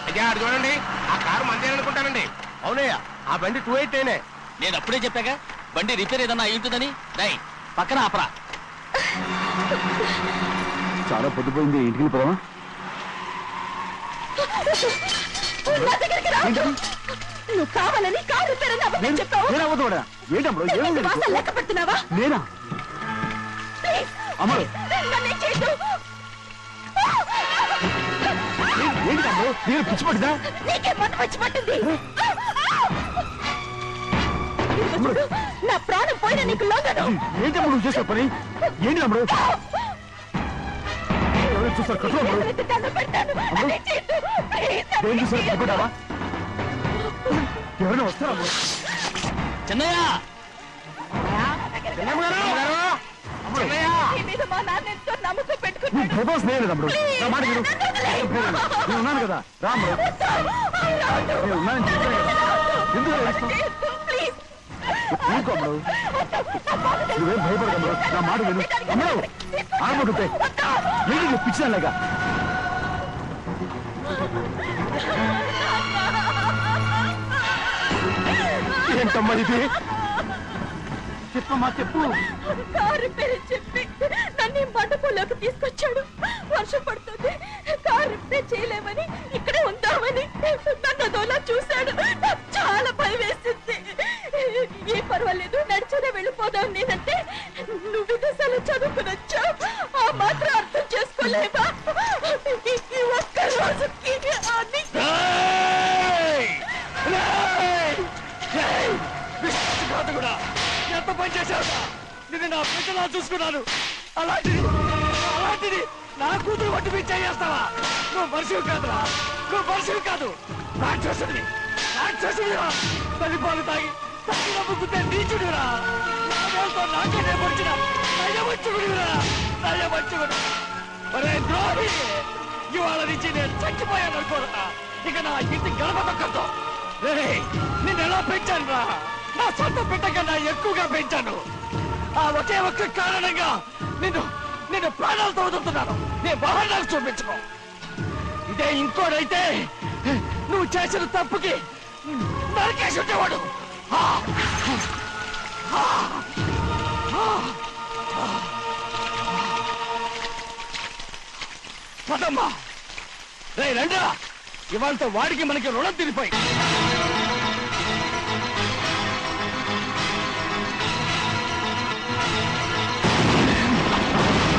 అయ్యా అది చూడండి, ఆ కారు మందేననుకుంటానండి. అవునయ్యా, ఆ బండి 289. నేను అప్పుడే చెప్పాగా బండి రిపేర్ ఏదన్నా అయి ఉంటుందని. రై పక్కన ఆపరా. చాలా పొద్దుపోయింది, ఇంటికి వెళ్ళిపోదామా? నువ్వు కావాలని కారు రిపేర్ అని అబద్ధం చెప్పావు. లెక్క పెడుతున్నావా? నేనా అమలు? ఏంటి తమ్ముడు, నేను పిచ్చి పట్టిందా? నీకే మొన్న పిచ్చి పట్టింది. నా ప్రాణం పోయిన నీకు లోగను. ఏంటి తమ్ముడు నువ్వు చేసే పని? ఏంటి తమ్ముడు? ఎవరు చూస్తారు? కట్టుకో చూసారా? ఎవరైనా వస్తారా? చిన్నయ్య ఉన్నాను కదా, రాము ఉన్నానని చెప్పాను కదా. ఎందుకు ఇంకొమ్మడు నువ్వేం భయపడకమ్మడు, నా మాట విను. అమ్మడు ఆడబడుతే ఏంటి పిచ్చిదాలేక? ఏంటమ్మా ఇది? చెప్పమ్మా చెప్పు. కారు రిపేర్ చెప్పి నన్ను మండపంలోకి తీసుకొచ్చాడు. వర్షం పడుతుంది, కారు రిపేర్ చేయలేమని ఇక్కడే ఉందామని నన్ను అదోలా చూశాడు. నాకు చాలా భయం వేసింది. ఏ పర్వాలేదు, నడిచేదే వెళ్ళిపోదాం నేనంటే నువ్వు విదేశాలు చదువుకుని వచ్చావు. ఆ మాత్రం అర్థం చేసుకోలేవా? ఈ ఒక్క రోజుకి ఎంత పని చేశావు? నేను నా పిల్లలా చూసుకున్నాను. అలాంటిది నా కూతురు వంటి మీద చేస్తావా? నువ్వు మనిషివి కాదురా, నువ్వు మనిషివి కాదు. రాక్షసుడివి, రాక్షసుడిరా. తల్లిపాలు తాగి తల్లి నమ్ముకుంటే నీచుడిరా. నాతో నాకే నేర్పడిచిన నయవంచుకుడిరా, నయవంచుకుడు. ఒరే ద్రోహి, ఇవాళ నుంచి నేను చచ్చిపోయాను అనుకోరా. ఇక నా ఇంటి గడప తొక్కతో. నిన్ను ఎలా పెంచాను రా? నా సొంత బిడ్డ కన్నా ఎక్కువగా పెంచాను. ఆ ఒకే ఒక్క కారణంగా నిన్ను ప్రాణాలతో వదులుతున్నాను. నీ బహుళాలు చూపించుకో. ఇదే ఇంకోడైతే నువ్వు చేసిన తప్పుకి నరికేసి ఉండేవాడు. పదమ్మా, రే రండా. ఇవాళతో వాడికి మనకి రుణం తిరిగిపోయి.